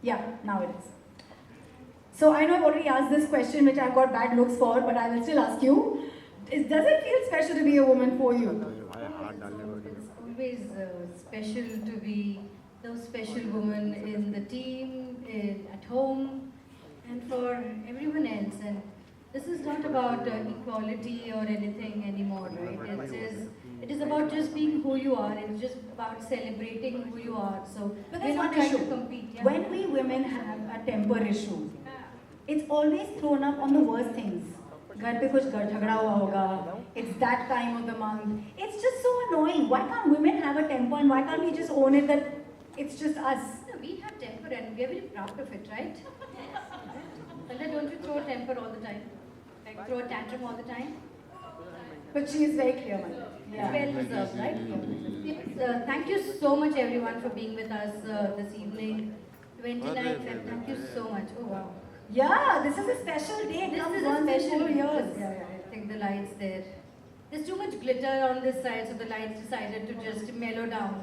Yeah, now it is. So I know I've already asked this question, which I've got bad looks for, but I will still ask you. Does it feel special to be a woman for you? It's always special to be those special women in the team, at home, and for everyone else. And this is not about equality or anything anymore, right? It is about just being who you are. It's just about celebrating who you are. So But we're there's not one trying issue. to compete. Yeah? When we women have a temper issue, it's always thrown up on the worst things. घर पे कुछ झगड़ा हुआ होगा. It's that time of the month. It's just so annoying. Why can't women have a temper and why can't we just own it that it's just us? No, we have temper and we're very proud of it, right? Sandhya, don't you throw a temper all the time? Like throw a tantrum all the time? But she is very clear, Mother. It's well deserved, right? Yes, thank you so much everyone for being with us this evening. 29th Feb, thank you so much. Oh wow. Yeah, this is a special day. It This comes is a once in special 4 years. Yeah, I think the lights there. There's too much glitter on this side, so the lights decided to just mellow down.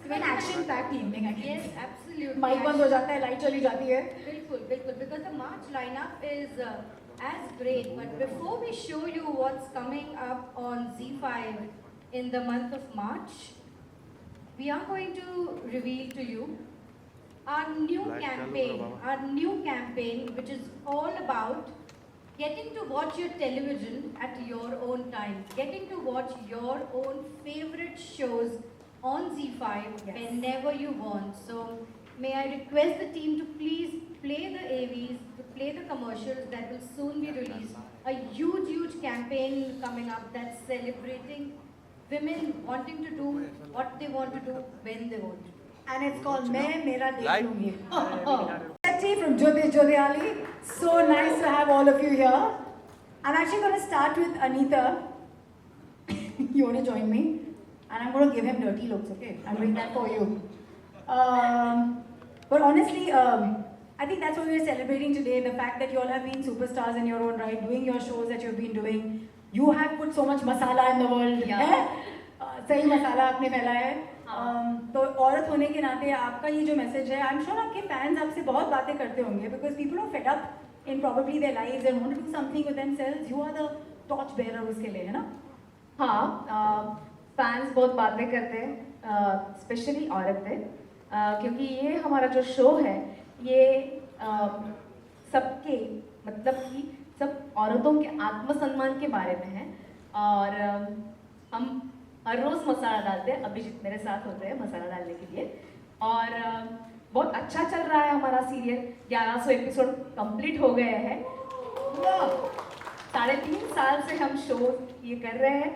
It's an action-packed evening, I guess. Yes, absolutely. Mic बंद हो जाता है, light चली जाती है. बिल्कुल, बिल्कुल. Because the March lineup is as great. But before we show you what's coming up on Z5 in the month of March, we are going to reveal to you our new campaign, which is all about getting to watch your television at your own time, getting to watch your own favorite shows on Z5 whenever you want. So may I request the team to please play the AVs, to play the commercials that will soon be released. A huge, huge campaign coming up that's celebrating women wanting to do what they want to do when they want to. And it's called मैं मेरा देख लूंगी. Shetty from Jyotish Jyotiali. So nice to have all of you here. I'm actually going to start with Anita. You want to join me? And I'm going to give him dirty looks, okay? I'm doing that for you. But honestly, I think that's what we're celebrating today. The fact that you all have been superstars in your own right, doing your shows that you've been doing. You have put so much masala in the world. Yeah. सही मसाला आपने फैलाया है. तो औरत होने के नाते आपका ये जो मैसेज है, आई एम श्योर आपके फैंस आपसे बहुत बातें करते होंगे because people are fed up in probably their lives and want to do something with themselves. You are the torch bearer उसके लिए, है ना? हाँ, फैंस बहुत बातें करते हैं, स्पेशली औरतें, क्योंकि ये हमारा जो शो है ये सबके मतलब कि सब औरतों के आत्मसम्मान के बारे में है. और हम हर रोज़ मसाला डालते हैं. अभिजीत मेरे साथ होते हैं मसाला डालने के लिए. और बहुत अच्छा चल रहा है हमारा सीरियल. 1100 एपिसोड कंप्लीट हो गए हैं. 3.5 साल से हम शो ये कर रहे हैं.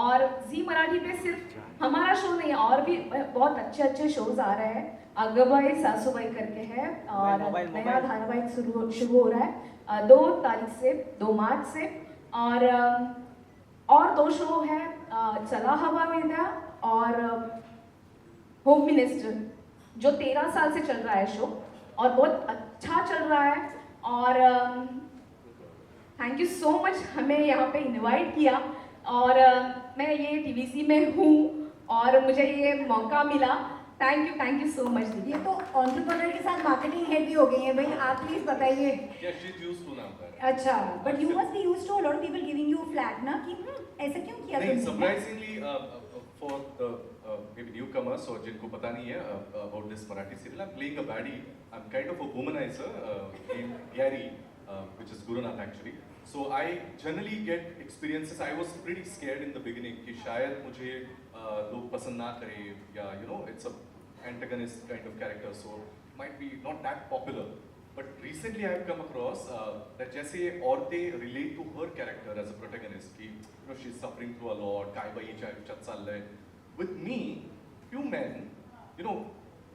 और जी मराठी पे सिर्फ हमारा शो नहीं, और भी बहुत अच्छे अच्छे शोज आ रहे हैं. अगबाई सासूबाई करके है और नया धारावाहिक शुरू हो रहा है 2 तारीख से, 2 मार्च से. और 2 शो है, चला हवा में द्या और होम मिनिस्टर, जो 13 साल से चल रहा है शो और बहुत अच्छा चल रहा है. और थैंक यू सो मच हमें यहाँ पे इनवाइट किया. और मैं ये टीवीसी में हूँ और मुझे ये मौका मिला. Thank you so much. ये तो एंटरप्रेन्योर के साथ मार्केटिंग हेड भी हो गई है भाई. आप प्लीज बताइए. अच्छा, but you must be used to a lot of people giving you flat ना कि ऐसा क्यों किया तुमने? Surprisingly for the maybe newcomers or जिनको पता नहीं है about this Marathi serial, I'm playing a baddie. I'm kind of a womanizer named Gary, which is Gurunath actually. So I generally get experiences. I was pretty scared in the beginning कि शायद मुझे लोग पसंद ना करें या it's a antagonist kind of character, so might be not that popular. But recently I have come across that जैसे औरतें relate to her character as a protagonist कि she's suffering through a lot, काय by ह्याच्यात चाललंय. With me, few men,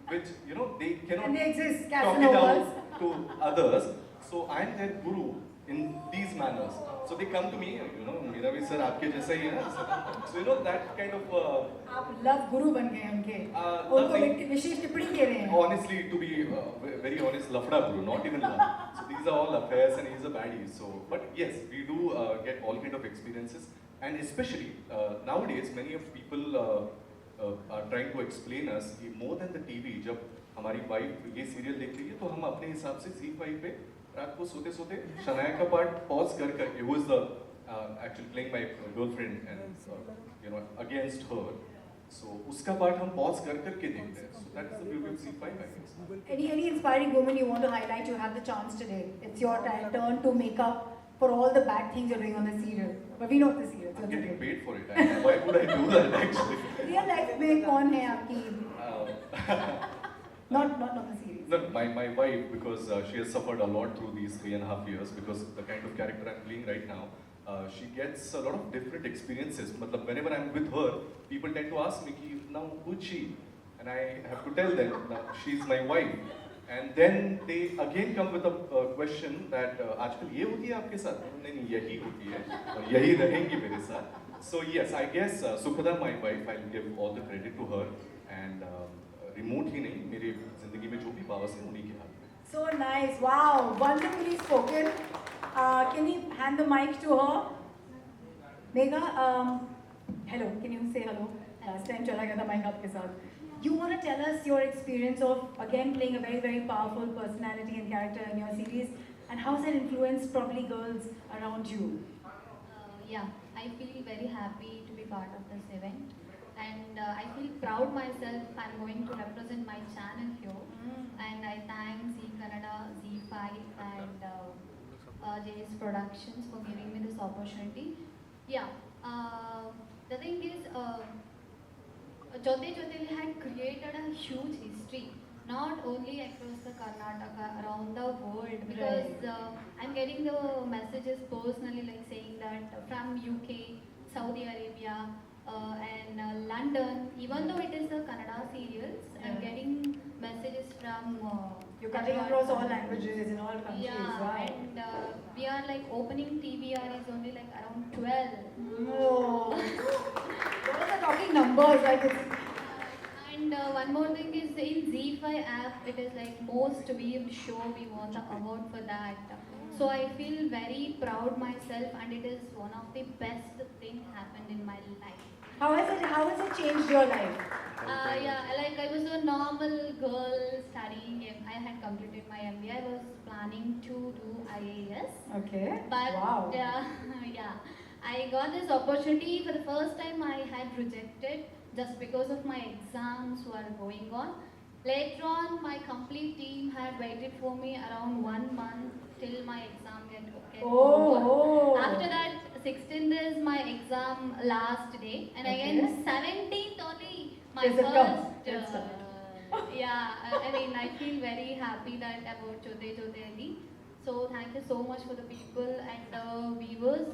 which they cannot And they exist, talk it Casanovas. out to others. So I am their guru in these manners. So they come to me, मेरा भी sir आपके जैसा ही है. So that kind of. आप love गुरु बन गए उनके. उनको विशेष टिप्पणी दे रहे हैं. Honestly, to be very honest, lafda guru, not even love. So these are all affairs and he's a baddie. So, but yes, we do get all kind of experiences, and especially nowadays, many of people are trying to explain us कि more than the TV, जब हमारी wife ये serial देख रही है तो हम अपने हिसाब से Z5 पे रात को सोते सोते शनाया का पार्ट पॉज कर करके, who is the actually playing my girlfriend and you know against her, so उसका पार्ट हम पॉज कर करके देखते हैं. So that is the beauty of Z5, I guess. Any inspiring woman you want to highlight? You have the chance today. It's your turn to make up for all the bad things you're doing on the serial. But we know the serial. So I'm it's getting okay. paid for it. Why would I do that actually? Real life में कौन है आपकी? Uh, Not the series. No, my wife, because she has suffered a lot through these 3.5 years, because the kind of character I'm playing right now, she gets a lot of different experiences. Matlab, whenever I'm with her, people tend to ask me, ki, now who's she? And I have to tell them, now she's my wife. And then they again come with a question that, आजकल ये होती है आपके साथ? नहीं, यही होती है, और यही रहेंगी मेरे साथ. So yes, I guess Sukhada, my wife, I'll give all the credit to her. And remote ही नहीं, मेरे जिंदगी में जो भी पावर्स हैं उन्हीं के हाथ में. So nice. Wow. Wonderfully spoken. Can you hand the mic to her? Megha, hello. Can you say hello? Last time चला गया था mic आपके साथ. You want to tell us your experience of again playing a very, very powerful personality and character in your series, and how's that influenced probably girls around you? Yeah, I feel very happy to be part of this event, and I feel proud myself. I'm going to represent my channel here, and I thank Z Kannada, Z5, and JS Productions for giving me this opportunity. Yeah, the thing is, Jote Joteli had created a huge history, not only across the Karnataka, around the world, because I'm getting the messages personally, like saying that from UK, Saudi Arabia, and London, even though it is a Kannada serials, I'm getting messages from You're cutting across all languages in all countries. yeah, Wow. and we are like opening TVR is only like around 12. Oh. Those are talking numbers. Like it's And one more thing is in Z5 app, it is like most viewed show. We won the award for that. So I feel very proud myself, and it is one of the best thing happened in my life. how has it changed your life? Yeah, like I was a normal girl studying. I had completed my MBA. I was planning to do IAS. Okay. But wow. yeah, I got this opportunity for the first time. I had rejected just because of my exams were going on. Later on, my complete team had waited for me around 1 month till my exam get over. Oh. After that, 16th is my exam last day, and Okay. again 17th only my Is it come? first. It's done. Yeah, I mean I feel very happy that about Jote Jote Ali. So thank you so much for the people and the viewers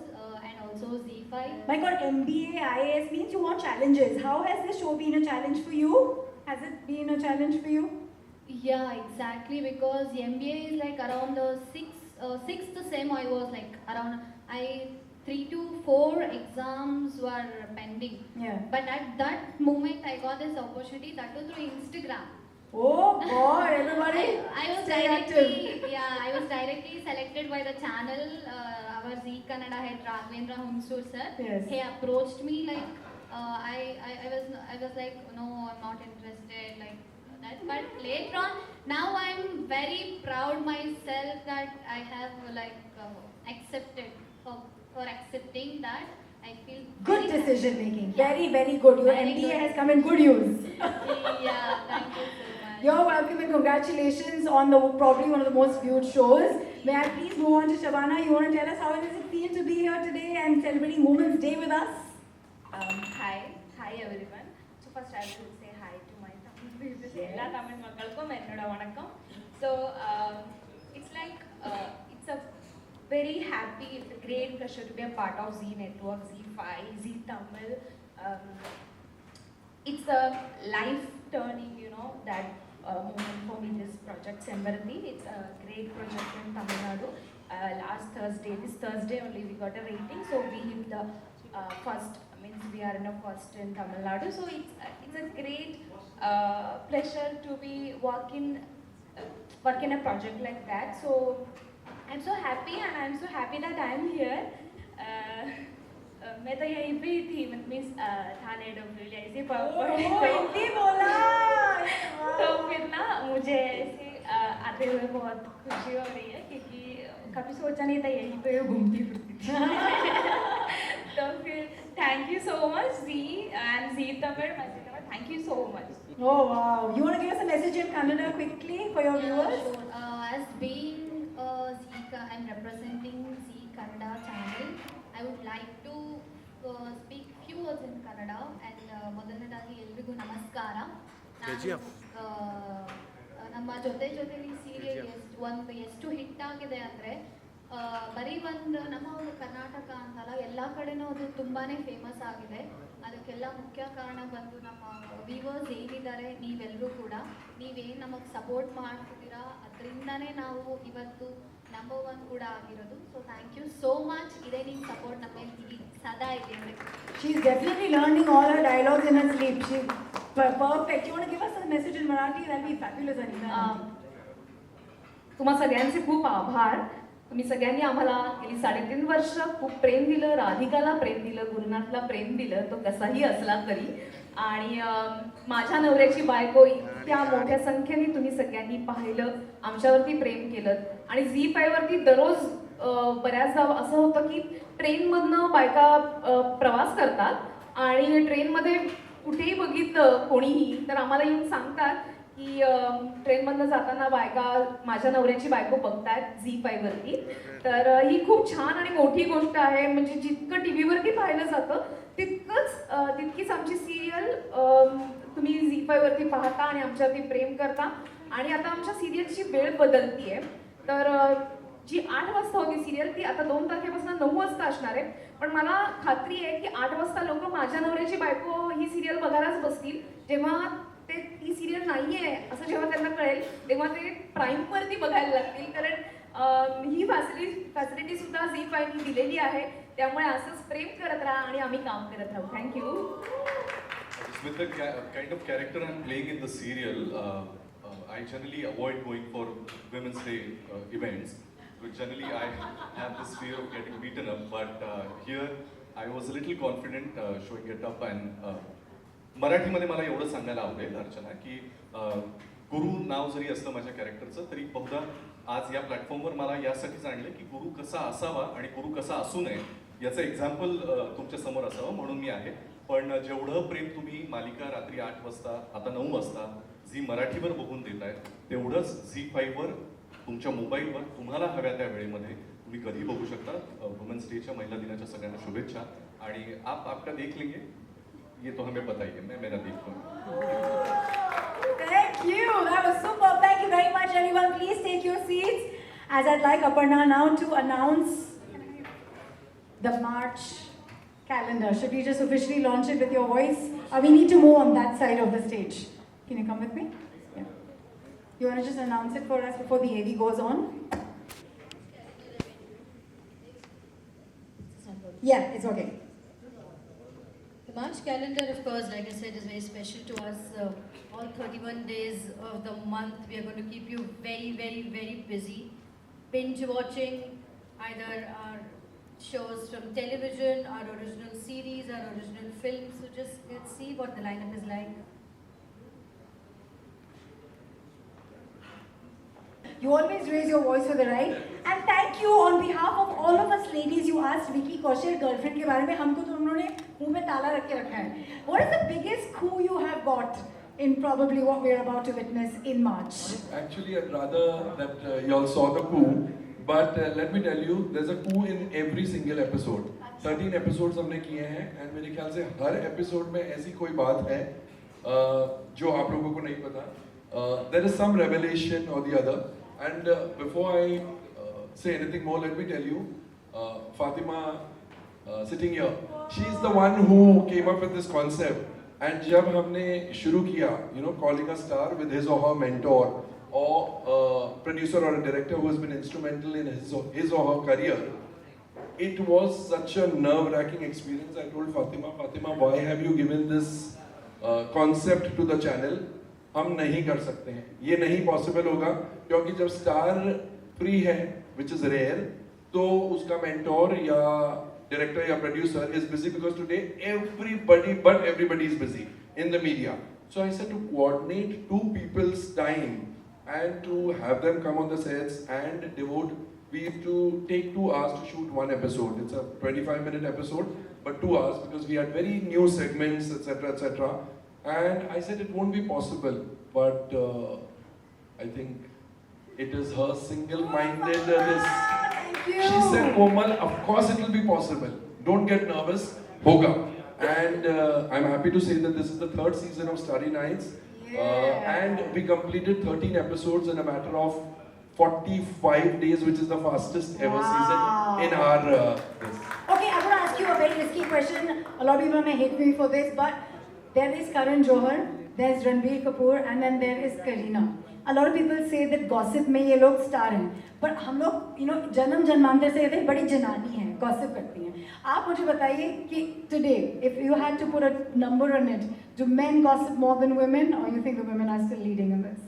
and also Z5. My God, MBA, IAS means you want challenges. How has this show been a challenge for you? Has it been a challenge for you? Yeah, exactly, because MBA is like around the sixth sem. I was like around 3 to 4 exams were pending. Yeah. But at that moment, I got this opportunity that was through Instagram. Oh God, everybody. I was stay directly, active. yeah, I was directly selected by the channel. Our Z Kannada head Raghavendra Hunsur sir. Yes. He approached me like, I was like, no, I'm not interested like that. But later on, now I'm very proud myself that I have like accepted for accepting that. I feel Good very decision making. Very, very good. Your Very MBA good. has come in good use. happy. Yeah, thank you so much. You're welcome and congratulations on the probably one of the most viewed shows. May I please move on to Shabana? You want to tell us how does it feel to be here today and celebrating Women's Day with us? Hi everyone. So first I will say hi to my Tamil viewers. எல்லா தமிழ் மக்களுக்கும் என்னோட வணக்கம். So it's like it's a very happy, it's a great pleasure to be a part of Z Network, Z5, Z Tamil. It's a life-turning, that moment for me. This project Sembarati. It's a great project in Tamil Nadu. Last Thursday, this Thursday only we got a rating, so we hit the first. Means we are in a first in Tamil Nadu. So it's a great pleasure to be work in a project like that. So I'm so happy, and I'm so happy that I'm here. मैं तो यहीं पे ही थी, means थाने डोंबिवली ऐसे हिंदी बोला। तो फिर ना मुझे ऐसे आते हुए बहुत खुशी हो रही है, क्योंकि कभी सोचा नहीं था यहीं पे घूमती फिरती थी। तो फिर thank you so much ji and Zee Tamil message, thank you so much. Oh wow! You want to give us a message in Kannada quickly for your viewers? Sure. As being I'm representing Z Kannada channel, I would like to speak few words in Kannada. And ಮೊದಲನೇದಾಗಿ ಎಲ್ರಿಗೂ ನಮಸ್ಕಾರ. ನಮ್ಮ ಜೊತೆ ಜೊತೆಲಿ serial ಎಷ್ಟು hit ಆಗಿದೆ ಅಂದರೆ ಬರೀ ಒಂದು ನಮ್ಮ ಒಂದು ಕರ್ನಾಟಕ ಅಂತಲ್ಲ, ಎಲ್ಲ ಕಡೆನೂ ಅದು ತುಂಬಾ ಫೇಮಸ್ ಆಗಿದೆ. ಅದಕ್ಕೆಲ್ಲ ಮುಖ್ಯ ಕಾರಣ ಬಂದು ನಮ್ಮ ವ್ಯೂವರ್ಸ್ ಏನಿದ್ದಾರೆ, ನೀವೆಲ್ಲರೂ ಕೂಡ ನೀವೇನು ನಮಗೆ ಸಪೋರ್ಟ್ ಮಾಡ್ತಿದ್ದೀರಾ, ಅದರಿಂದನೇ ನಾವು ಇವತ್ತು ನಂಬರ್ 1 ಕೂಡ ಆಗಿರೋದು. So thank you so much. ಇದೇ ನಿಮ್ಮ ಸಪೋರ್ಟ್ ನಮ್ಮ ಮೇಲೆ ಸದಾ ಇದೆ. She's definitely learning all her dialogues in her sleep. She's perfect. You want to give us a message in Marathi? That'll be fabulous, Anita. तुम्हा सगळ्यांचे खूप आभार. तुम्ही सगळ्यांनी आम्हाला गेली 3.5 वर्ष खूप प्रेम दिलं, राधिकाला प्रेम दिलं, गुरुनाथला प्रेम दिलं, तो कसाही असला तरी. आणि माझ्या नवऱ्याची बायको इतक्या मोठ्या संख्येने तुम्ही सगळ्यांनी पाहिलं, आमच्यावरती प्रेम केलं. आणि झी5 वरती दररोज बऱ्याचदा असं होतं की ट्रेनमधनं बायका प्रवास करतात आणि ट्रेनमध्ये कुठेही बघितलं कोणीही तर आम्हाला येऊन सांगतात की ट्रेनमधनं जाताना बायका माझ्या नवऱ्याची बायको बघतायत झी5 वरती. तर ही खूप छान आणि मोठी गोष्ट आहे. म्हणजे जितकं टी व्हीवरती पाहिलं जातं तितकीच आमची सिरियल तुम्ही झी5 वरती पाहता आणि आमच्यावरती प्रेम करता. आणि आता आमच्या सिरियलची वेळ बदलती आहे. तर जी 8 वाजता होती सिरियल ती आता 2 तारखेपासून 9 वाजता असणार आहे. पण मला खात्री आहे की 8 वाजता लोक माझ्या नवऱ्याची बायको ही सिरियल बघायलाच बसतील. जेव्हा ते ती सिरियल नाही आहे असं जेव्हा त्यांना कळेल तेव्हा ते प्राईमवरती बघायला लागतील. कारण ही फॅसिलिटी सुद्धा झी5नी दिलेली आहे. त्यामुळे असंच प्रेम करत राहा आणि आम्ही काम करत राहू. Thank you. With the kind of character I'm playing in the serial, I generally avoid going for Women's Day events. But generally I have this fear of getting beaten up. But here I was a little confident showing it up. And मराठीमध्ये मला एवढं सांगायला आवडेल अर्चना की गुरु नाव जरी असलं माझ्या कॅरेक्टरचं तरी बहुधा आज या प्लॅटफॉर्मवर मला यासाठीच आणलं की गुरु कसा असावा आणि गुरु कसा असू नये याचं एक्झाम्पल तुमच्या समोर असावं म्हणून मी आहे. पण जेवढं प्रेम तुम्ही मालिका रात्री 8 वाजता आता 9 वाजता झी मराठीवर बघून देताय तेवढंच झी5वर तुमच्या मोबाईलवर तुम्हाला हव्या त्या वेळेमध्ये तुम्ही कधी बघू शकता. वुमेन्स डेच्या महिला दिनाच्या सगळ्यांना शुभेच्छा. आणि आप आपका देख लेंगे ये तो हमें पता ही है. मैं मेरा देख लूँगा. Thank you. That was super. Thank you very much, everyone. Please take your seats. As I'd like Aparna now to announce the March calendar. Should we just officially launch it with your voice? We need to move on that side of the stage. Can you come with me? Yeah. You want to just announce it for us before the AV goes on? Yeah, it's okay. The March calendar, of course, like I said, is very special to us. All 31 days of the month, we are going to keep you very, very, very busy. Binge watching either our shows from television, our original series, our original films. So just let's see what the lineup is like. You always raise your voice for the right. And thank you on behalf of all of us ladies. You asked Vicky Kaushal girlfriend के बारे में. हमको तो उन्होंने मुंह में ताला रख के रखा है. What is the biggest coup you have got in probably what we're about to witness in March? Actually, I'd rather that you all saw the coup. But let me tell you, there's a coup in every single episode. 13 episodes हमने किए हैं and मेरे ख्याल से हर episode में ऐसी कोई बात है जो आप लोगों को नहीं पता. There is some revelation or the other. And before I say anything more, let me tell you, Fatima sitting here, she's the one who came up with this concept. And जब हमने शुरू किया, calling a star with his or her mentor or a producer or a director who has been instrumental in his or her career, it was such a nerve-wracking experience. I told Fatima, why have you given this concept to the channel? हम नहीं कर सकते हैं, ये नहीं possible होगा क्योंकि जब स्टार फ्री है, which is rare, तो उसका मेंटोर या director or producer is busy because today everybody is busy in the media. So I said to coordinate two people's time and to have them come on the sets and devote. We used to take 2 hours to shoot one episode. It's a 25-minute episode, but 2 hours because we had very new segments, etc., etc. And I said it won't be possible, but I think it is her single-mindedness. Thank you. She said, Komal, of course it will be possible. Don't get nervous. Hoga. And I'm happy to say that this is the 3rd season of Starry Nights. And we completed 13 episodes in a matter of 45 days, which is the fastest ever Wow. season in our this. Okay, I'm going to ask you a very risky question. A lot of people may hate me for this, but there is Karan Johar, there's Ranbir Kapoor, and then there is Kareena. A lot of people say that gossip में ये लोग star हैं, but हम लोग, जन्म जन्मांतर से कहते हैं बड़ी जनानी हैं, gossip करती हैं. आप मुझे बताइए कि today, if you had to put a number on it, do men gossip more than women, or you think the women are still leading in this?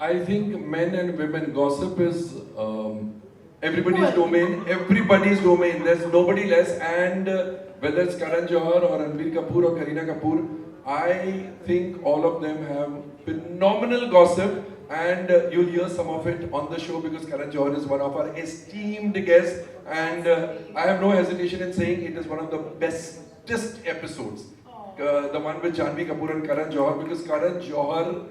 I think men and women gossip is everybody's domain. Everybody's domain. There's nobody less. And whether it's Karan Johar or Ranbir Kapoor or Kareena Kapoor, I think all of them have phenomenal gossip. And you'll hear some of it on the show because Karan Johar is one of our esteemed guests. And I have no hesitation in saying it is one of the bestest episodes. The one with Janhvi Kapoor and Karan Johar, because Karan Johar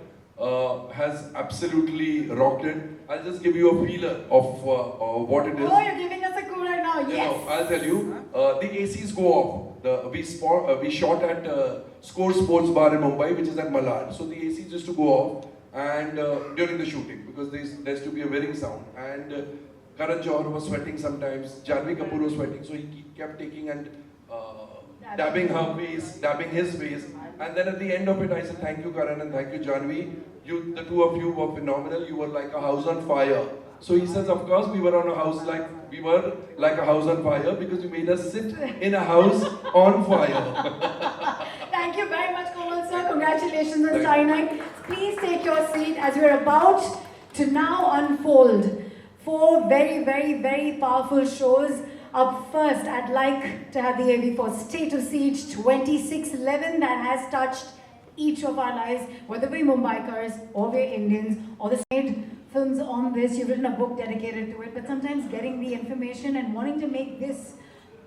has absolutely rocked it. I'll just give you a feeler of what it is. Oh, you're giving us a clue right now. Yes. I'll tell you. The ACs go off. We shot at Score Sports Bar in Mumbai, which is at Malad. So the ACs used to go off and during the shooting because there's to be a whirring sound. And Karan Johar was sweating sometimes. Janhvi Kapoor was sweating, so he kept taking and dabbing her face, dabbing his face. And then at the end of it, I said, thank you, Karan, and thank you, Janhvi. The two of you were phenomenal. You were like a house on fire. So he says, of course, we were like a house on fire because you made us sit in a house on fire. Thank you very much, Komal sir. Congratulations on Starry Night. Please take your seat as we're about to now unfold 4 very, very, very powerful shows. Up first, I'd like to have the AV for State of Siege 2611 that has touched each of our lives, whether we're Mumbaikars or we're Indians or the made films on this. You've written a book dedicated to it, but sometimes getting the information and wanting to make this,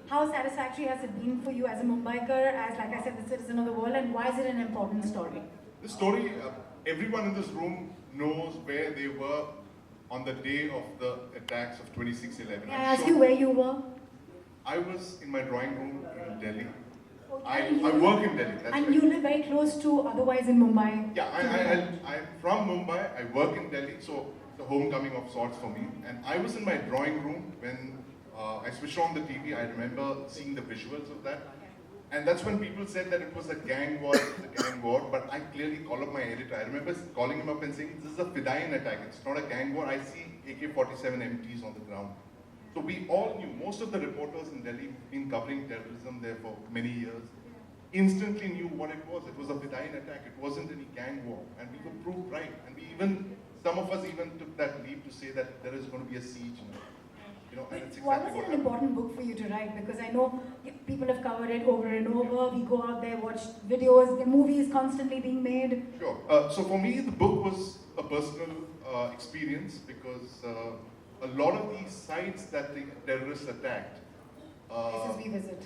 how satisfactory has it been for you as a Mumbaiker, as like I said, the citizen of the world, and why is it an important story? The story, everyone in this room knows where they were on the day of the attacks of 2611. May I ask you where you were? I was in my drawing room in Delhi. And I work in Delhi. That's and right. you live very close to otherwise in Mumbai. Yeah, I'm from Mumbai. I work in Delhi, so it's a homecoming of sorts for me. And I was in my drawing room when I switched on the TV. I remember seeing the visuals of that. And that's when people said that it was a gang war, but I clearly called up my editor. I remember calling him up and saying, this is a Fidayeen attack, it's not a gang war. I see AK-47 MTs on the ground. So we all knew, most of the reporters in Delhi who've been covering terrorism there for many years, instantly knew what it was. It was a Fidayeen attack, it wasn't any gang war. And we were proved right. And some of us even took that leap to say that there is going to be a siege now. And it's Why exactly was it an what important book for you to write? Because I know people have covered it over and over. We go out there, watch videos, the movies constantly being made. Sure. So for me, the book was a personal experience because a lot of these sites that the terrorists attacked Places we visit.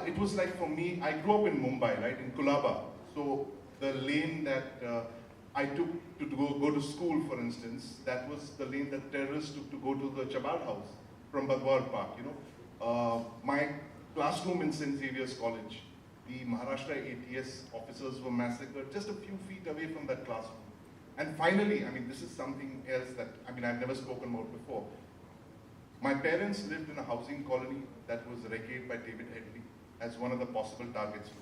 it was like for me, I grew up in Mumbai, right, in Kulaba. So the lane that I took to go to school, for instance, that was the lane that terrorists took to go to the Chabad House from Badwar Park, My classroom in St. Xavier's College, the Maharashtra ATS officers were massacred just a few feet away from that classroom. And finally, this is something else that, I've never spoken about before. My parents lived in a housing colony that was wrecked by David Headley as one of the possible targets. So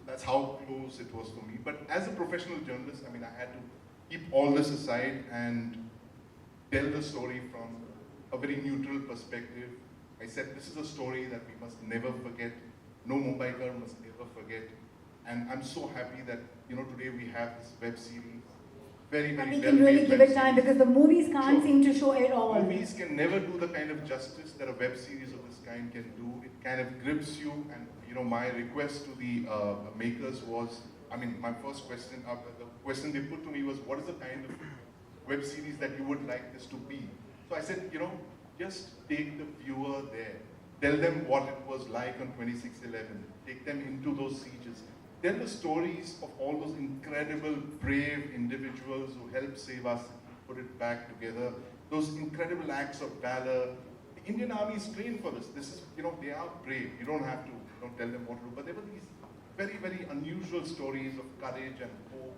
that's how close it was for me. But as a professional journalist, I had to keep all this aside and tell the story from a very neutral perspective. I said, this is a story that we must never forget. No Mumbaiker must never forget. And I'm so happy that, today we have this web series very, very And we well can really made give web it time series. because the movies can't Sure. seem to show it all. Movies can never do the kind of justice that a web series of this kind can do. It kind of grips you, and my request to the makers was, my first question, the question they put to me was, what is the kind of web series that you would like this to be? So I said, just take the viewer there. Tell them what it was like on 26/11. Take them into those sieges. Tell the stories of all those incredible, brave individuals who helped save us, put it back together. Those incredible acts of valor. The Indian Army is trained for this. This is, they are brave. You don't have to, tell them what to do. But there were these very, very unusual stories of courage and hope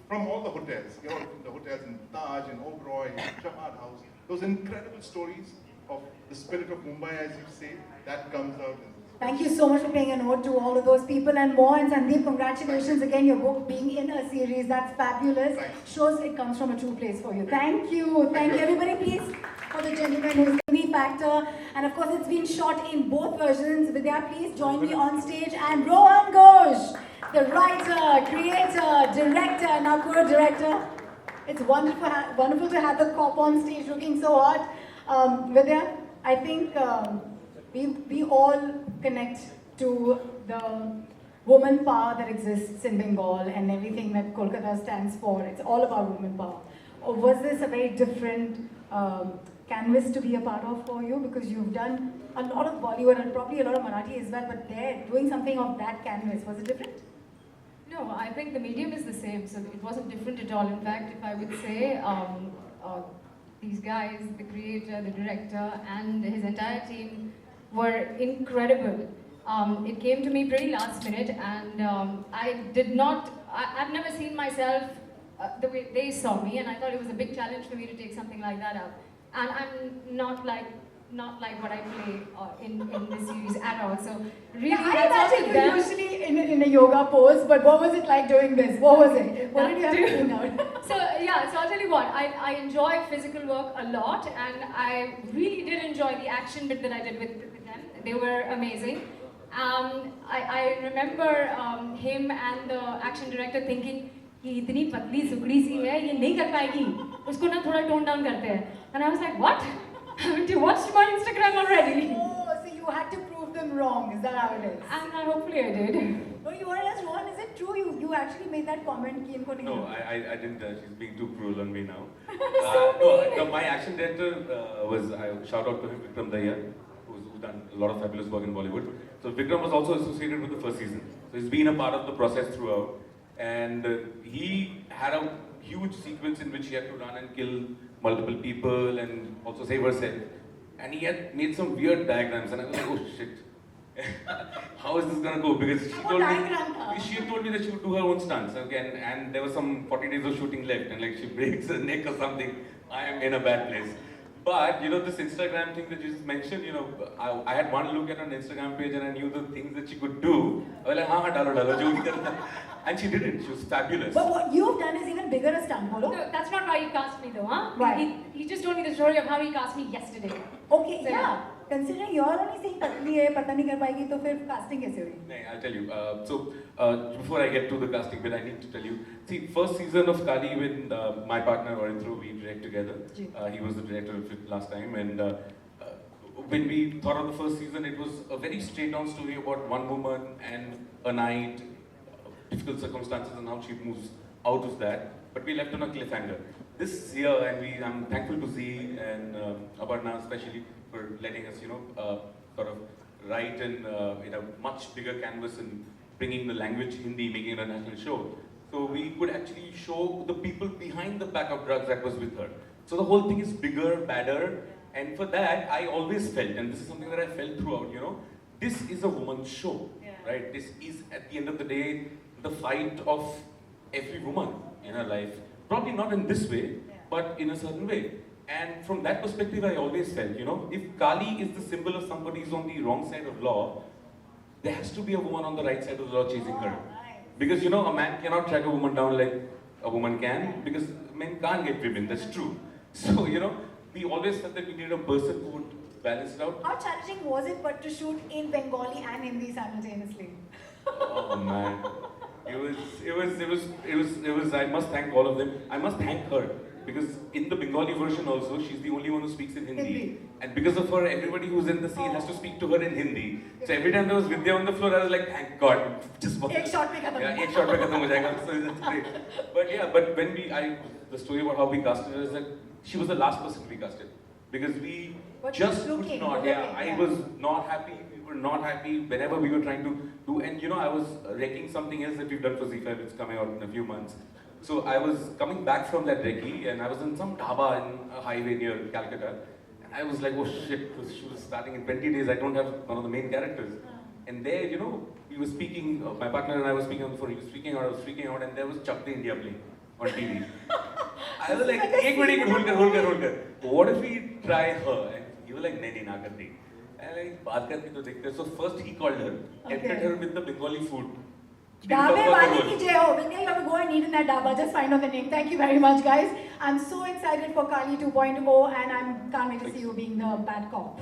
from all the hotels. The hotels in Taj, in Oberoi, in Chabad House. Those incredible stories of the spirit of Mumbai, as you say, that comes out in this. Thank you so much for paying a note to all of those people and more. And Sandeep, congratulations again, your book being in a series. That's fabulous. Thanks. Shows it comes from a true place for you. Thank you. Thank you. Everybody, please, for the gentleman who's the me factor. And of course, it's been shot in both versions. Vidya, please join me on stage. And Rohan Ghosh, the writer, creator, director, now co-director. It's wonderful to have the cop on stage looking so hot. Vidya, I think we all connect to the woman power that exists in Bengal and everything that Kolkata stands for. It's all about woman power. Or was this a very different canvas to be a part of for you? Because you've done a lot of Bollywood and probably a lot of Marathi as well, but they're doing something of that canvas. Was it different? No, I think the medium is the same, so it wasn't different at all. In fact, if I would say, these guys, the creator, the director, and his entire team were incredible. It came to me pretty last minute, and I've never seen myself the way they saw me, and I thought it was a big challenge for me to take something like that up. And I'm not like what I play in this series at all. So really, I that's all imagine with you them. usually in a yoga pose, but what was it like doing this? What was it? What did you have to clean out? So I'll tell you what, I enjoy physical work a lot, and I really did enjoy the action bit that I did with them. They were amazing. I remember him and the action director thinking, ये इतनी पतली सुकड़ी सी है, ये नहीं कर पाएगी, उसको ना थोड़ा tone down करते हैं. And I was like, what? Haven't you watched my Instagram already? Oh, so you had to prove them wrong. Is that how it is? And hopefully I did. No, you are as Rohan. Is it true? You actually made that comment. Ki inko nahi No, aata. I didn't. She's being too cruel on me now. So No, my action director shout out to him, Vikram Daya, who's done a lot of fabulous work in Bollywood. So Vikram was also associated with the first season. So he's been a part of the process throughout. And he had a huge sequence in which he had to run and kill multiple people and also save herself. And he had made some weird diagrams, and I was like, oh shit. How is this gonna go? Because she told me that she would do her own stunts, okay, and there was some 40 days of shooting left, and like she breaks her neck or something, I am in a bad place. But this Instagram thing that you just mentioned, I had one look at her Instagram page and I knew the things that she could do. I was like, हाँ डालो जो भी करना. And she did it. She was fabulous. But what you've done is even bigger a stunt, Bolo. No, that's not why you cast me though, huh? Why? He just told me the story of how he cast me yesterday. Okay, So, yeah. Considering you're only saying पतली है, पता नहीं कर पाएगी, तो फिर casting कैसे हुई? No, I'll tell you. Before I get to the casting bit, I need to tell you. See, first season of Kali with my partner Orindro, we direct together. He was the director of it last time, and when we thought of the first season, it was a very straight-on story about one woman and a night, difficult circumstances, and how she moves out of that. But we left on a cliffhanger. This year, and I'm thankful to Z and Aparna especially for letting us, sort of write in a much bigger canvas and bringing the language Hindi, making it a national show. So we could actually show the people behind the pack of drugs that was with her. So the whole thing is bigger, badder, and for that I always felt, and this is something that I felt throughout, this is a woman's show, right? This is at the end of the day the fight of every woman in her life. Probably not in this way, but in a certain way. And from that perspective, I always felt, if Kali is the symbol of somebody who's on the wrong side of law, there has to be a woman on the right side of the law chasing her. Because, a man cannot track a woman down like a woman can, because men can't get women, that's true. So, we always felt that we needed a person who would balance it out. How challenging was it but to shoot in Bengali and Hindi simultaneously? Oh man. It was. I must thank all of them. I must thank her because in the Bengali version also, she's the only one who speaks in Hindi. Hindi. And because of her, everybody who's in the scene has to speak to her in Hindi. So every time there was Vidya on the floor, I was like, thank God, just one. एक shot में खत्म. Yeah, एक shot में खत्म हो जाएगा. So that's great. But yeah, but when the story about how we casted her is that she was the last person we casted because we But just looking, could not. looking, Yeah, I yeah. was not happy. We were not happy whenever we were trying to do. And you know, I was wrecking something else that we've done for Z5. It's coming out in a few months. So I was coming back from that recce and I was in some dhaba in a highway near Calcutta. And I was like, oh shit, this shoot is starting in 20 days. I don't have one of the main characters. And there, you know, we were speaking, my partner and I were speaking on the phone. He was freaking out, I was freaking out, and there was Chak De India playing on TV. I was like, ek minute, hold kar. What if we try her? And he was like, nahi, na karti. And like, baat karke to dekhte. So first he called her, tempted her with the Bengali food. Dhabe wali ki jai ho. Vinay, you have to go and eat in that dhaba. Just find out the name. Thank you very much, guys. I'm so excited for Kali 2.0 and I can't wait to see you being the bad cop.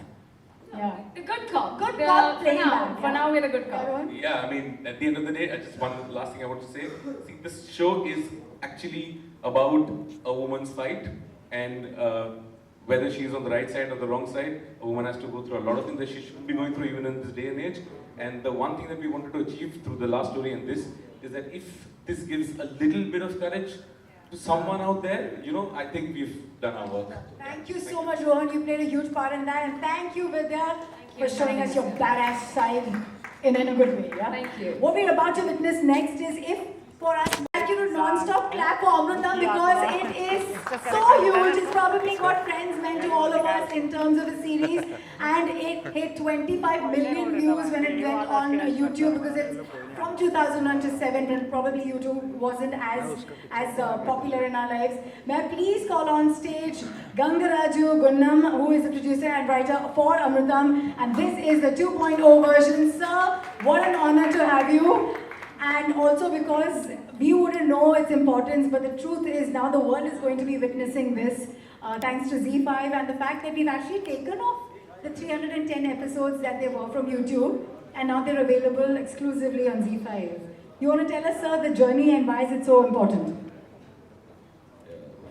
Yeah. The good cop. Good The- cop for playing now. bad, For yeah. now, we're the good cop. Everyone? Yeah, I mean, at the end of the day, I just one last thing I want to say. See, this show is actually about a woman's fight, and whether she's on the right side or the wrong side, a woman has to go through a lot of things that she shouldn't be going through even in this day and age. And the one thing that we wanted to achieve through the last story and this is that if this gives a little bit of courage to someone out there, you know, I think we've done our work. Thank you so much, Rohan. You played a huge part in that. And thank you, Vidya, for showing us your badass side in a good way. Yeah? Thank you. What we're about to witness next is if for us, thank you to non-stop clap for Amrutam because it is so huge. It's probably what Friends meant to all of us in terms of a series. And it hit 25 million views when it went on YouTube because it's from 2001 to 7 and probably YouTube wasn't as popular in our lives. May I please call on stage Gangaraju Gunnam, who is the producer and writer for Amrutam. And this is the 2.0 version. Sir, what an honor to have you. And also because we wouldn't know its importance, but the truth is now the world is going to be witnessing this thanks to Z5 and the fact that we've actually taken off the 310 episodes that they were from YouTube and now they're available exclusively on Z5. You want to tell us, sir, the journey and why is it so important?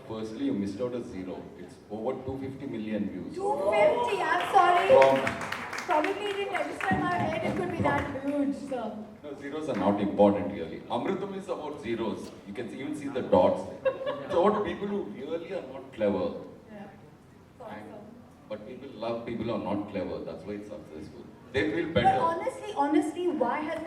Firstly, you missed out a zero. It's over 250 million views. 250, I'm sorry. From, Probably it didn't register in my head, it could be that huge, sir. no, zeros are not important really. Amrutam is about zeros. You can even see the dots. It's about people who really are not clever. Yeah. And, but people love people who are not clever. That's why it's successful. They feel But better. honestly, why has...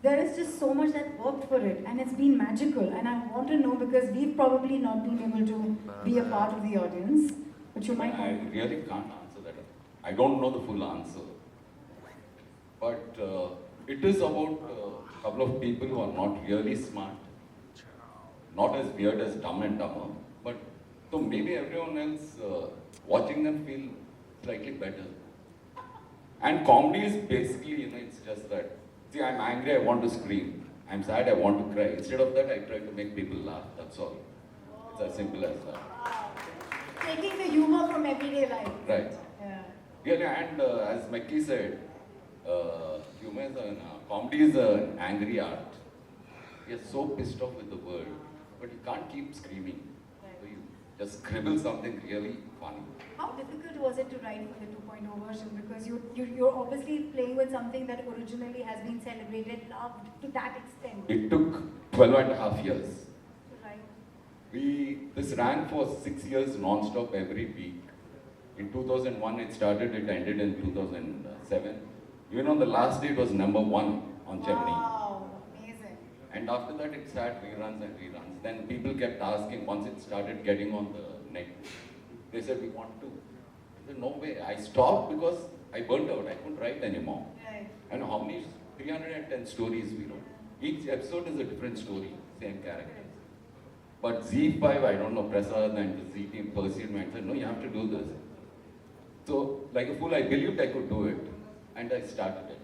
There is just so much that worked for it and it's been magical and I want to know because we've probably not been able to be a part of the audience, but you might I not. really can't answer that. I don't know the full answer. But it is about a couple of people who are not really smart, not as weird as Dumb and Dumber, but so maybe everyone else watching them feel slightly better. And comedy is basically, you know, it's just that. See, I'm angry, I want to scream. I'm sad, I want to cry. Instead of that, I try to make people laugh. That's all. It's as simple as that. Taking the humor from everyday life. Right. Yeah. Yeah, and as Mekki said, humor is comedy is an angry art. You're so pissed off with the world, but you can't keep screaming. So you just scribble something really funny. How difficult was it to write for the 2.0 version? Because you're obviously playing with something that originally has been celebrated, loved to that extent. It took 12 and a half years. Right. This ran for 6 years non-stop every week. In 2001 it started, it ended in 2007. Even on the last day it was #1 on Gemini. Wow, amazing. And after that it had reruns and reruns. Then people kept asking, once it started getting on the net, they said, we want to. I said, no way. I stopped because I burnt out. I couldn't write anymore. Right. And how many, 310 stories we wrote. Each episode is a different story, same character. But Z5, I don't know, Prasad and the Z team pursued me and said, no, you have to do this. So, like a fool, I believed I could do it. And I started it.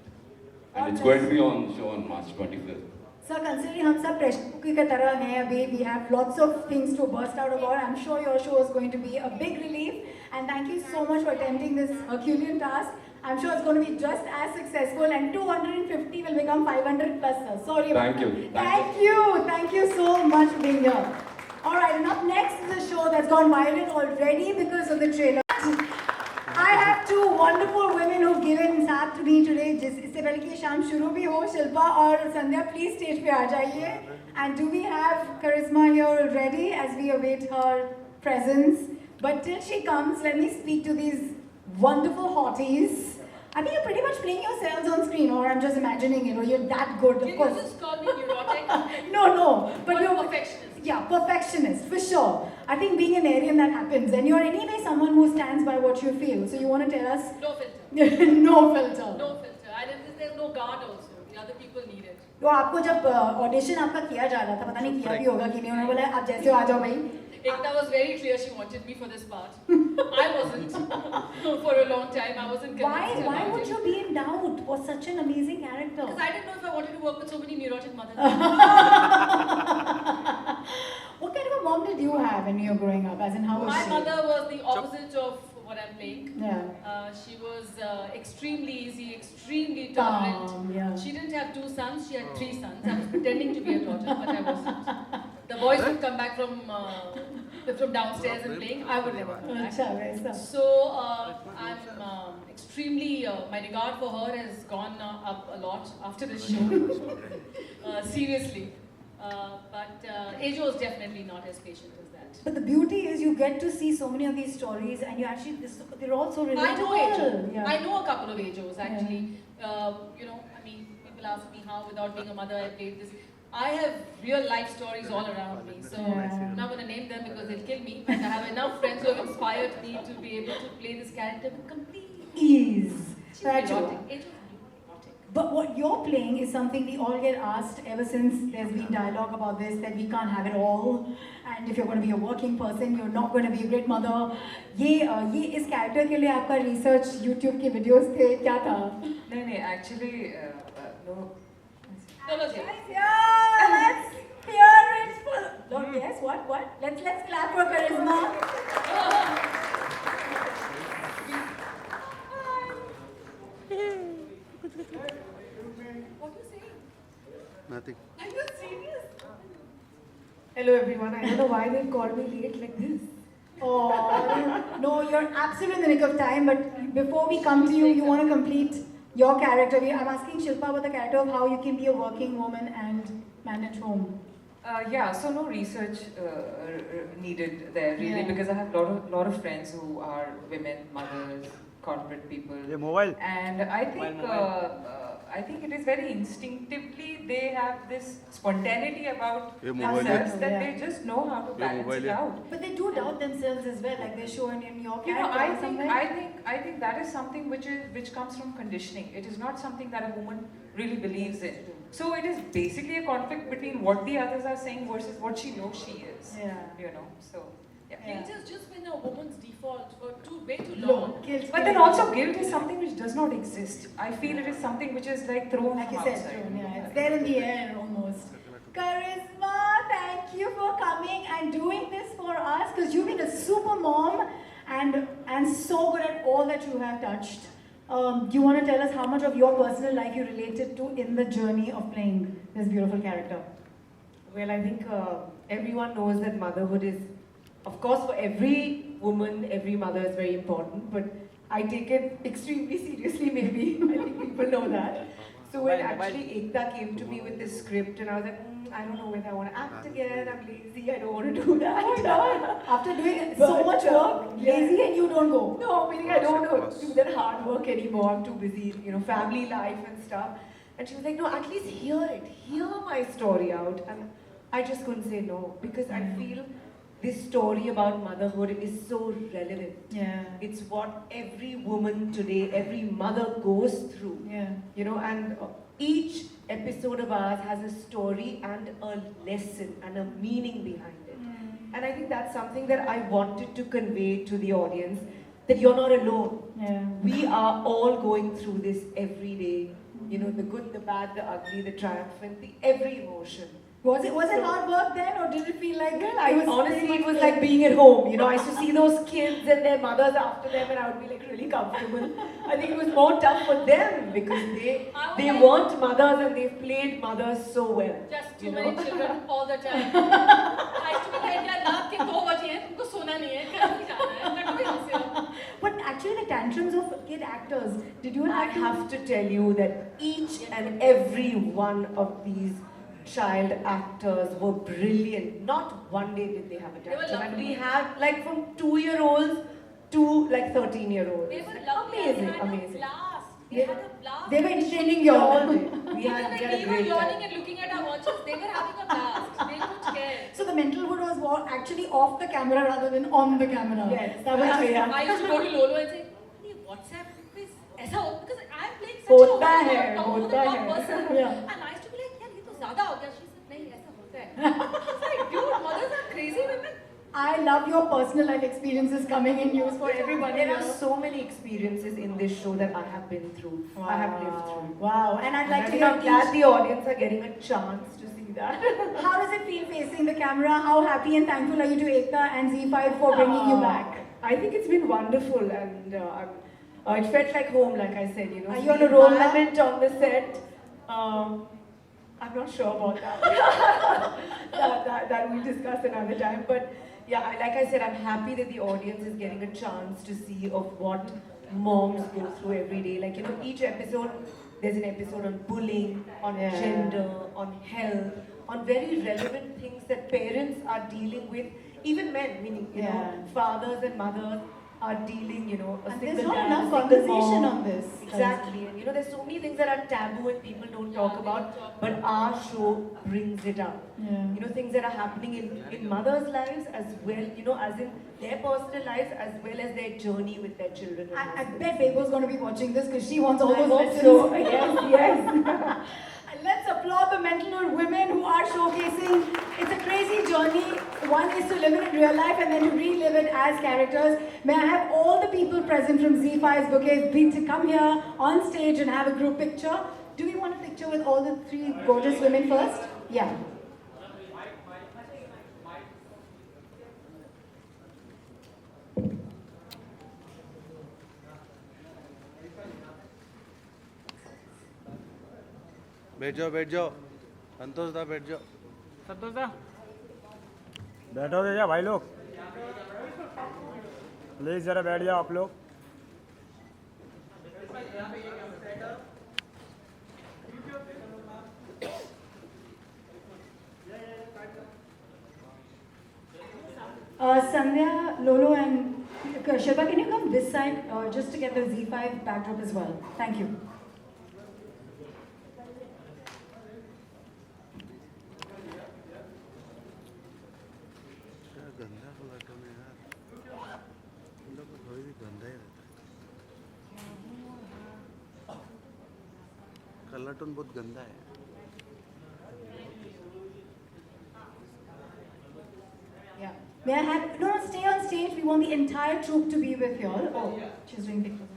And it's going to be on show on March 25th. Sir, considering हम सब pressure cooker की तरह हैं अभी, we have lots of things to burst out about. I'm sure your show is going to be a big relief. And thank you so much for attempting this Herculean task. I'm sure it's going to be just as successful, and 250 will become 500 plus. Sir. Sorry about Thank that. you. Thank you so much for being here. All right, and up next is a show that's gone viral already because of the trailer. I have two wonderful women who've given साथ to me today. इससे पहले कि शाम शुरू भी हो, शिल्पा और संध्या, please stage पे आ जाइए. And do we have Charisma here already as we await her presence? But till she comes, let me speak to these wonderful hotties. I think you're pretty much playing yourselves on screen, or I'm just imagining it, or you're that good, of course. You just call me neurotic. No, but Or you're perfectionist. Yeah, perfectionist, for sure. I think being an Aryan that happens, and you're anyway someone who stands by what you feel. So you want to tell us? No filter. No filter. No filter. There's no guard also. The other people need it. तो आपको जब audition आपका किया जा रहा था, पता नहीं किया भी होगा कि नहीं, उन्होंने बोला आप जैसे हो आ जाओ भाई. Ekta was very clear she wanted me for this part. I wasn't. For a long time, I wasn't convinced. Why about would it. you be in doubt for such an amazing character? Because I didn't know if I wanted to work with so many neurotic mothers. What kind of a mom did you have when you were growing up? As in, how was My she? mother was the opposite of what I'm playing. Yeah. She was extremely easy, extremely tolerant. Calm, yeah. She didn't have 2 sons, she had 3 sons. I was pretending to be a daughter, but I wasn't. The boys would come back from downstairs and playing. I would never come back. अच्छा वैसा. So I'm extremely, my regard for her has gone up a lot after this show. Seriously. But Ajo is definitely not as patient as that. But the beauty is you get to see so many of these stories, and you actually they're all so relatable. I know Ajo. Yeah. I know a couple of Ajos actually. People ask me how, without being a mother, I played this. I have real life stories all around me, so I'm not going to name them because they'll kill me. But I have enough friends who have inspired me to be able to play this character with complete Ease. She's Right. neurotic. Ajo is neurotic. But what you're playing is something we all get asked ever since there's been dialogue about this, that we can't have it all. And if you're going to be a working person, you're not going to be a great mother. ये इस character के लिए आपका research YouTube के videos थे, क्या था? नहीं actually no. No, Jay. Yeah, let's hear it. Lord, yes, what? Let's clap for Charisma. What are you saying? Nothing. Are you serious? Hello everyone. I don't know why they called me late like this. Oh, no, you're absolutely in the nick of time. But before we come to you, you want to complete your character. I'm asking Shilpa about the character of how you can be a working woman and manage home. So no research needed there really, Yeah. because I have lot of friends who are women, mothers, corporate people, ये mobile. and I think it is very instinctively they have this spontaneity about ये mobile themselves है। that Yeah. they just know how to balance mobile it है। out. But they do doubt themselves as well, like they show in your You know, character. I think that is something which comes from conditioning. It is not something that a woman really believes in. So it is basically a conflict between what the others are saying versus what she knows she is. Yeah. You know, so yeah. Guilt has just been a woman's default for way too Low. long. Guilt. But then also guilt is something which does not exist. I feel it is something which is like thrown Like you from said, outside. June, yeah, it's there in the air almost. Charisma, thank you for coming and doing this for us, because you've been a super mom and so good at all that you have touched. Do you want to tell us how much of your personal life you related to in the journey of playing this beautiful character? Well, I think everyone knows that motherhood is, of course, for every woman, every mother is very important, but I take it extremely seriously, maybe. I think people know that. So when actually Ekta came to me with this script, and I was like, I don't know whether I want to act again, I'm lazy, I don't want to do that. Oh God, after doing so But, much work, lazy and you don't go. No, meaning I don't want to do that hard work anymore. I'm too busy, family life and stuff. And she was like, no, at least hear it. Hear my story out. And I just couldn't say no, because I feel this story about motherhood is so relevant. Yeah. It's what every woman today, every mother goes through. Yeah. And each episode of ours has a story and a lesson and a meaning behind it. And I think that's something that I wanted to convey to the audience, that you're not alone. Yeah. We are all going through this every day. The good, the bad, the ugly, the triumphant, every emotion. Was it hard work then, or did it feel like Honestly, it was like being at home. You know, I used to see those kids and their mothers after them, and I would be like really comfortable. I think it was more tough for them because they weren't mothers and they've played mothers so well. Just too many children all the time. I used to be like, यार रात के 2 बजे हैं, तुमको सोना नहीं है, कहीं नहीं जाना है, लड्डू भी यहाँ से हो। But actually, the tantrums of kid actors, did you I have to tell you that each and every one of these child actors were brilliant. Not one day did they have a They were tantrum. And lovely. we had like from 2-year-olds to like 13-year-olds. They were lovely. Amazing, They had amazing. a blast. They had a blast. They were entertaining you all. All day. We Even had like a we were great yawning time. and looking at our watches. They were having a blast. They didn't care. So the mental hood was actually off the camera rather than on the camera. Yes. That was I used to go to Lolo and say, "Hey, WhatsApp quiz, ऐसा होता because I'm playing such होता a है, top of the होता top है. person." Yeah. And I used to be like, "यार ये तो ज़्यादा हो गया." She said, "नहीं ऐसा होता है." I was like, "Dude, mothers are crazy women." I love your personal life experiences coming in news for everybody. There are so many experiences in this show that I have been through. I have lived through. Wow. And I'd like I to think I'm hear glad the audience are getting a chance to see that. how does it feel facing the camera? How happy and thankful are you to Ekta and Z5 for bringing you back? I think it's been wonderful and it felt like home, like I said. You know, Are you on the a roll now? environment on the set. I'm not sure about that. that we'll discuss another time. But yeah, like I said, I'm happy that the audience is getting a chance to see of what moms go through every day. Like, you know, each episode, there's an episode on bullying, on gender, on health, on very relevant things that parents are dealing with. Even men, meaning, you know, fathers and mothers are dealing, you know, a And single there's not dad, enough a single conversation mom. on this. Exactly. And you know, there's so many things that are taboo and people don't talk about, but our show brings it up. Yeah. You know, things that are happening in mothers' lives as well, you know, as in their personal lives as well as their journey with their children. and I husbands. bet Bebo's going to be watching this because she wants all I those hope lessons. so. Yes. And let's applaud the mental note women who are showcasing. It's a crazy journey. One is to live it in real life and then to relive it as characters. May I have all the people present from Z5's bouquet be to come here on stage and have a group picture. Do we want a picture with all the 3 gorgeous women first? Yeah. बैठ जाओ संतोष दा बैठ जाओ संतोष दा बैठो भैया भाई लोग प्लीज जरा बैठ जाओ आप लोग Sandhya, Lolo and Shilpa, can you come this side just to get the Z5 backdrop as well? Thank you. गंदा कलर में यार हम लोग को थोड़ी भी गंदा ही रहता है कलर टोन बहुत गंदा है Yeah. May I have, no, stay on stage. We want the entire troupe to be with you all. Oh, she's doing pictures.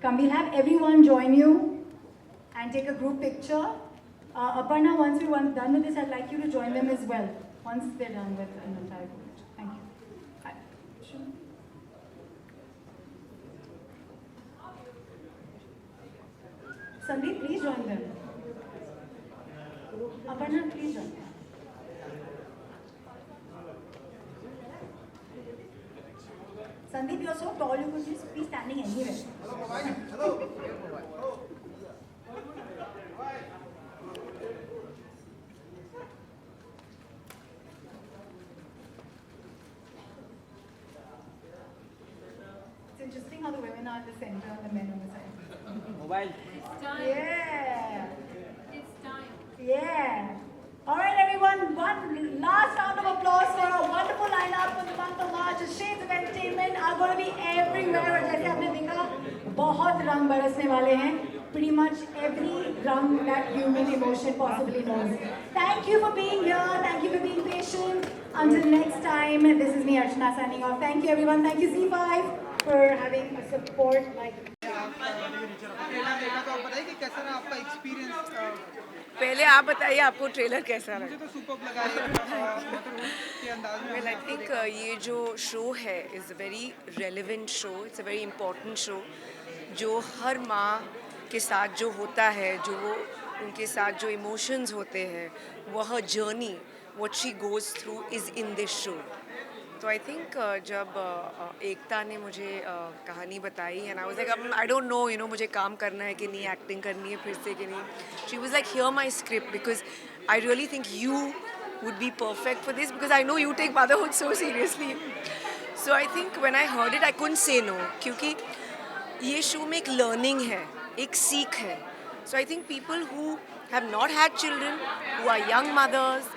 Come, we'll have everyone join you and take a group picture. Aparna, once we're done with this, I'd like you to join them as well. Once they're done with an entire group picture. Thank you. Hi. Sure. Sandeep, please join them. Aparna, please join them. Sandeep, you're so tall, you could just be standing anywhere. It's interesting how the women are at the center and the men on the side. Mobile It's time. Yeah. It's time. Yeah. All right, everyone. One last round of applause for our wonderful lineup for the month of March. The shades of entertainment are going to be everywhere. जैसे आपने देखा बहुत रंग बरसने वाले हैं. Pretty much every rung that human emotion possibly knows. Thank you for being here. Thank you for being patient. Until next time, this is me Archana signing off. Thank you everyone. Thank you Z5 for having a support like. पहले आप बताइए आपको trailer कैसा लगा? मुझे तो superb लगा के अंदाज में. Well, I think ये जो शो है is a very relevant show. It's a very important show जो हर माँ के साथ जो होता है, जो वो उनके साथ जो इमोशंस होते हैं, वह journey what she goes through is in this show. तो आई थिंक जब एकता ने मुझे कहानी बताई and I was like I don't know you know मुझे काम करना है कि नहीं, एक्टिंग करनी है फिर से कि नहीं. She was like here my script because I really think you would be perfect for this because I know you take motherhood so seriously. So I think when I heard it I couldn't say no क्योंकि ये show में एक learning है, एक सीख है. So I think people who have not had children, who are young mothers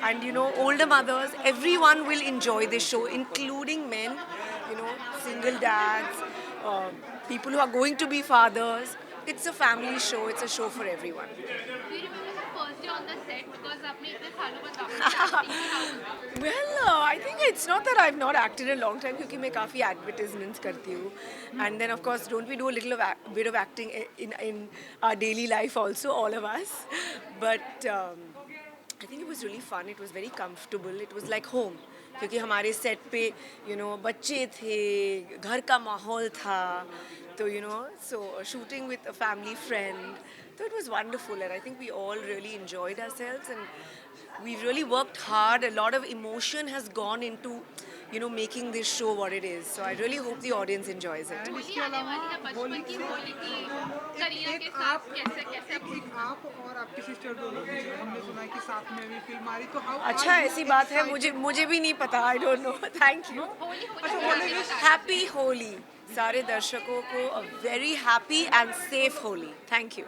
and you know older mothers, everyone will enjoy this show, including men, you know, single dads, people who are going to be fathers. It's a family show. It's a show for everyone. Well, I think it's not that I've not acted in a long time क्योंकि मैं काफ़ी advertisements करती हूँ. And then of course don't we do a little bit of acting in our daily life also, all of us. But I think it was really fun. It was very comfortable. It was like home. क्योंकि हमारे set पे you know बच्चे थे, घर का माहौल था, तो you know so shooting with a family friend. So it was wonderful and I think we all really enjoyed ourselves and we've really worked hard. A lot of emotion has gone into you know making this show what it is. So I really hope the audience enjoys it. इसके अलावा होली की एक आप और आपकी sister दोनों हमने सुना है कि साथ में भी फिल्म आ रही, तो अच्छा ऐसी बात है, मुझे भी नहीं पता. I don't know. Thank you. Happy Holi. सारे दर्शकों को a very happy and safe Holi. Thank you.